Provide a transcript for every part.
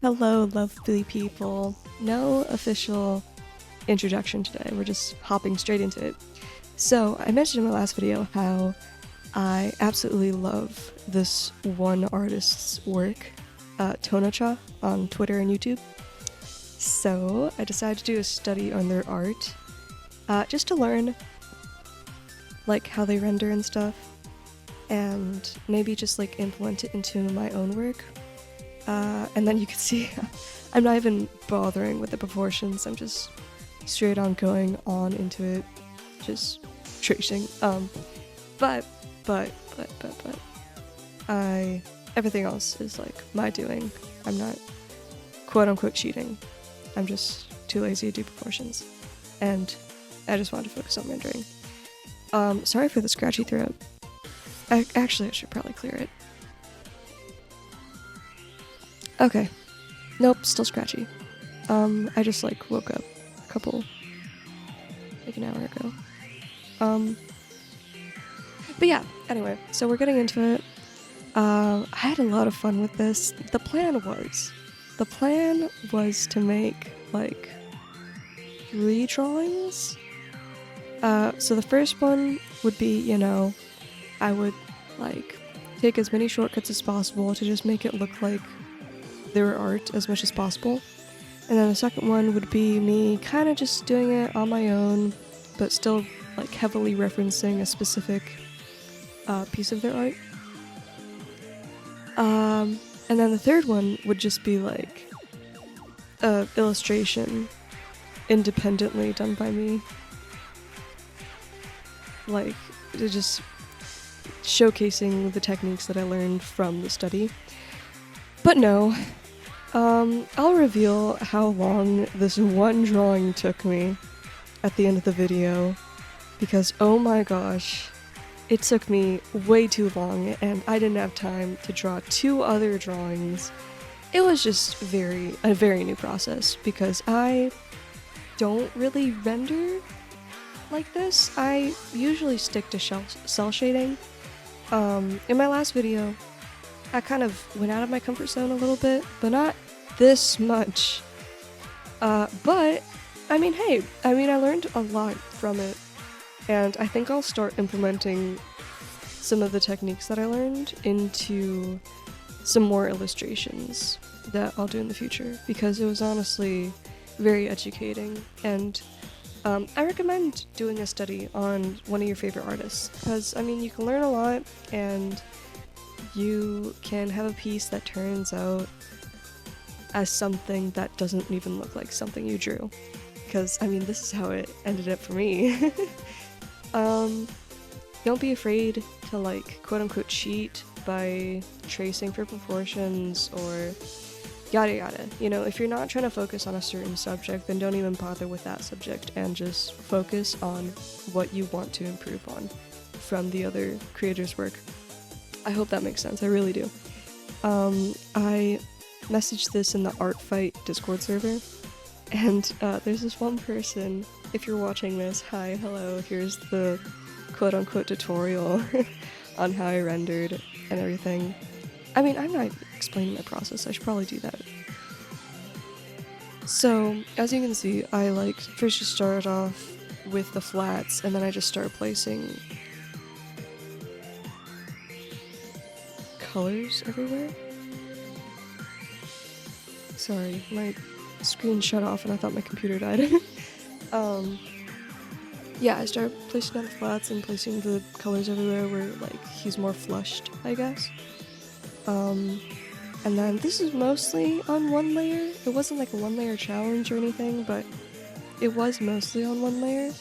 Hello, lovely people. No official introduction today, we're just hopping straight into it. So, I mentioned in my last video how I absolutely love this one artist's work, Tonocha, on Twitter and YouTube. So, I decided to do a study on their art, just to learn, like, how they render and stuff, and maybe just, like, implement it into my own work. And then you can see I'm not even bothering with the proportions, I'm just straight on going on into it, just tracing. But everything else is like my doing. I'm not quote unquote cheating. I'm just too lazy to do proportions. And I just wanted to focus on rendering. Sorry for the scratchy throat. Actually, I should probably clear it. Okay. Nope, still scratchy. I just like woke up like an hour ago. But yeah, anyway, so we're getting into it. I had a lot of fun with this. The plan was to make like 3 drawings. So the first one would be, I would like take as many shortcuts as possible to just make it look like their art as much as possible. And then the second one would be me kind of just doing it on my own, but still like heavily referencing a specific piece of their art. And then the third one would just be like a illustration independently done by me, like just showcasing the techniques that I learned from the study. But no, I'll reveal how long this one drawing took me at the end of the video, because oh my gosh, it took me way too long and I didn't have time to draw 2 other drawings. It was just a very new process because I don't really render like this. I usually stick to cell shading. In my last video, I kind of went out of my comfort zone a little bit, but not this much. But, I mean, hey, I learned a lot from it, and I think I'll start implementing some of the techniques that I learned into some more illustrations that I'll do in the future, because it was honestly very educating, and I recommend doing a study on one of your favorite artists, because, you can learn a lot, and you can have a piece that turns out as something that doesn't even look like something you drew. Because, this is how it ended up for me. Don't be afraid to, like, quote-unquote cheat by tracing for proportions or yada yada. If you're not trying to focus on a certain subject, then don't even bother with that subject and just focus on what you want to improve on from the other creator's work. I hope that makes sense, I really do. I messaged this in the Art Fight Discord server, and there's this one person, if you're watching this, hi, hello, here's the quote-unquote tutorial on how I rendered and everything. I'm not explaining my process, I should probably do that. So, as you can see, I first just started off with the flats, and then I just started placing colors everywhere. Sorry, my screen shut off and I thought my computer died. Yeah, I started placing down the flats and placing the colors everywhere where, he's more flushed, I guess. And then this is mostly on one layer. It wasn't like a 1-layer challenge or anything, but it was mostly on 1 layer.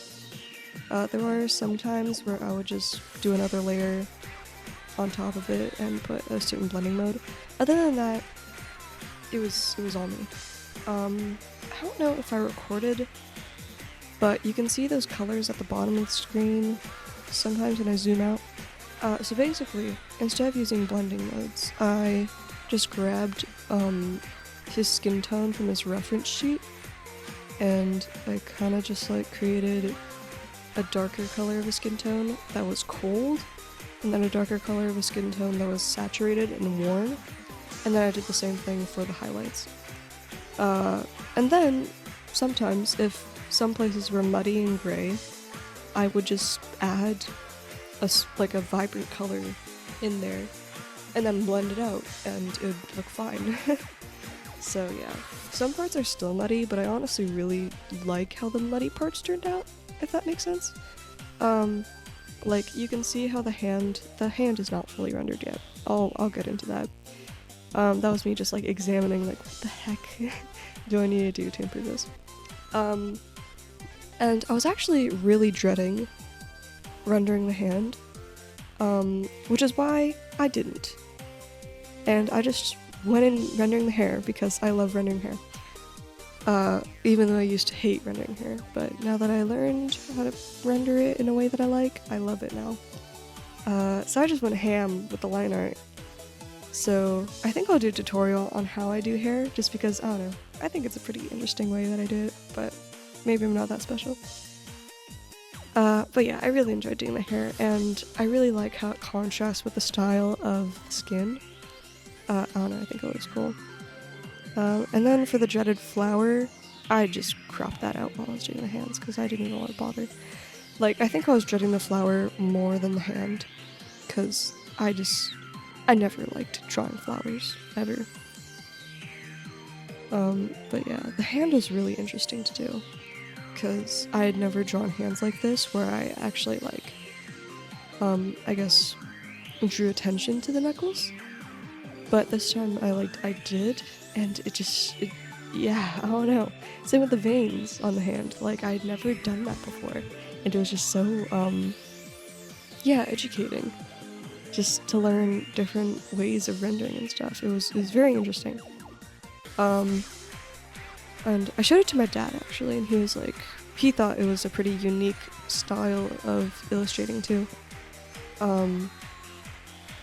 There were some times where I would just do another layer on top of it and put a certain blending mode. Other than that, it was all me. I don't know if I recorded, but you can see those colors at the bottom of the screen sometimes when I zoom out. So basically, instead of using blending modes, I just grabbed his skin tone from his reference sheet, and I kind of just created a darker color of a skin tone that was cold, and then a darker color of a skin tone that was saturated and warm, and then I did the same thing for the highlights. And then, sometimes, if some places were muddy and gray, I would just add a vibrant color in there, and then blend it out, and it would look fine. So yeah, some parts are still muddy, but I honestly really like how the muddy parts turned out, if that makes sense. Like, you can see how the hand is not fully rendered yet. I'll get into that. That was me just like examining, like, what the heck do I need to do to improve this? And I was actually really dreading rendering the hand, which is why I didn't. And I just went in rendering the hair because I love rendering hair. Even though I used to hate rendering hair, but now that I learned how to render it in a way that I love it now. So I just went ham with the line art. So I think I'll do a tutorial on how I do hair, just because, I don't know, I think it's a pretty interesting way that I do it, but maybe I'm not that special. But yeah, I really enjoyed doing the hair, and I really like how it contrasts with the style of the skin. I don't know, I think it looks cool. And then for the dreaded flower, I just cropped that out while I was doing the hands, because I didn't even want to bother. Like, I think I was dreading the flower more than the hand, because I never liked drawing flowers, ever. But yeah, the hand was really interesting to do, because I had never drawn hands like this, where I actually, like, I guess, drew attention to the knuckles. But this time I did, and yeah, I don't know. Same with the veins on the hand, like, I'd never done that before, and it was just so, yeah, educating. Just to learn different ways of rendering and stuff. It was very interesting. And I showed it to my dad, actually, and he thought it was a pretty unique style of illustrating, too.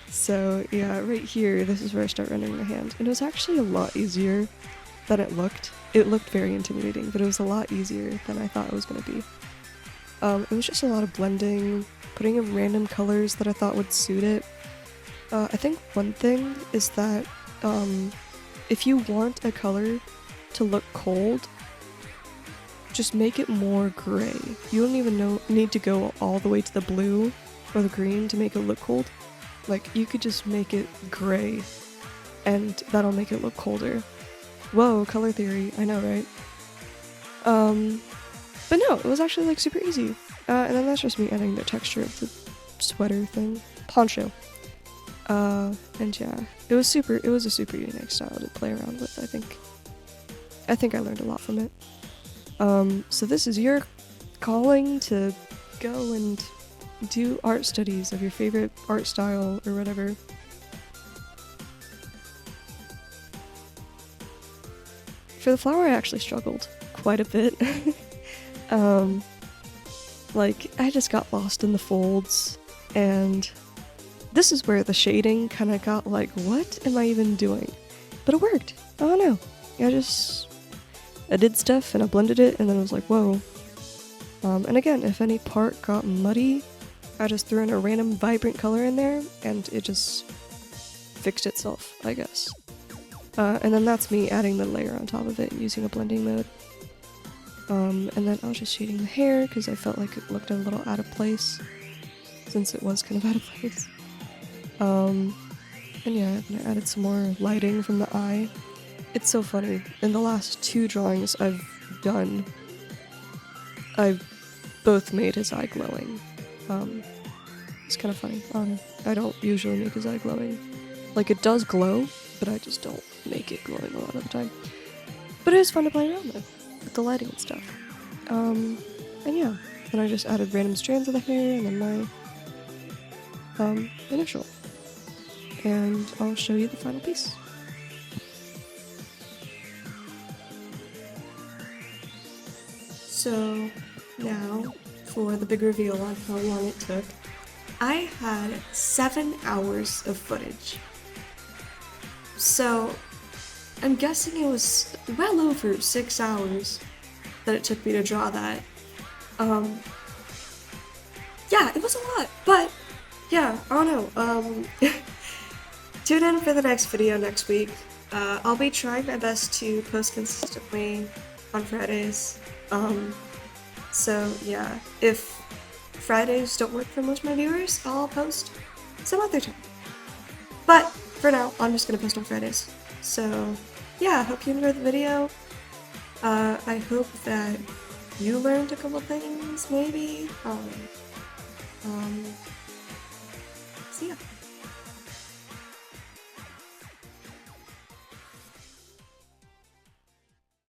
So yeah, right here, this is where I start rendering the hand, and it was actually a lot easier than it looked. It looked very intimidating, but it was a lot easier than I thought it was going to be. It was just a lot of blending, putting in random colors that I thought would suit it. I think one thing is that if you want a color to look cold, just make it more gray. You don't even need to go all the way to the blue or the green to make it look cold. Like, you could just make it gray, and that'll make it look colder. Whoa, color theory, I know, right? But no, it was actually, like, super easy. And then that's just me adding the texture of the sweater thing. Poncho. And yeah, it was a super unique style to play around with, I think I learned a lot from it. So this is your calling to go and do art studies of your favorite art style or whatever. For the flower, I actually struggled quite a bit. Like, I just got lost in the folds, and this is where the shading kind of got like, what am I even doing? But it worked. I don't know. I did stuff and I blended it, and then it was like, whoa. And again, if any part got muddy, I just threw in a random vibrant color in there, and it just fixed itself, I guess. And then that's me adding the layer on top of it using a blending mode. And then I was just shading the hair because I felt like it looked a little out of place, since it was kind of out of place. And yeah, I added some more lighting from the eye. It's so funny. In the last 2 drawings I've done, I've both made his eye glowing. It's kind of funny. I don't usually make his eye glowing. Like, it does glow, but I just don't make it glowing a lot of the time. But it is fun to play around with the lighting and stuff. And yeah, then I just added random strands of the hair, and then my initial. And I'll show you the final piece. So now for the big reveal on how long it took. I had 7 hours of footage. So I'm guessing it was well over 6 hours that it took me to draw that. Yeah, it was a lot, but yeah, I don't know. tune in for the next video next week. I'll be trying my best to post consistently on Fridays. So yeah, if Fridays don't work for most of my viewers, I'll post some other time. But for now, I'm just gonna post on Fridays. So yeah, I hope you enjoyed the video. I hope that you learned a couple things, maybe.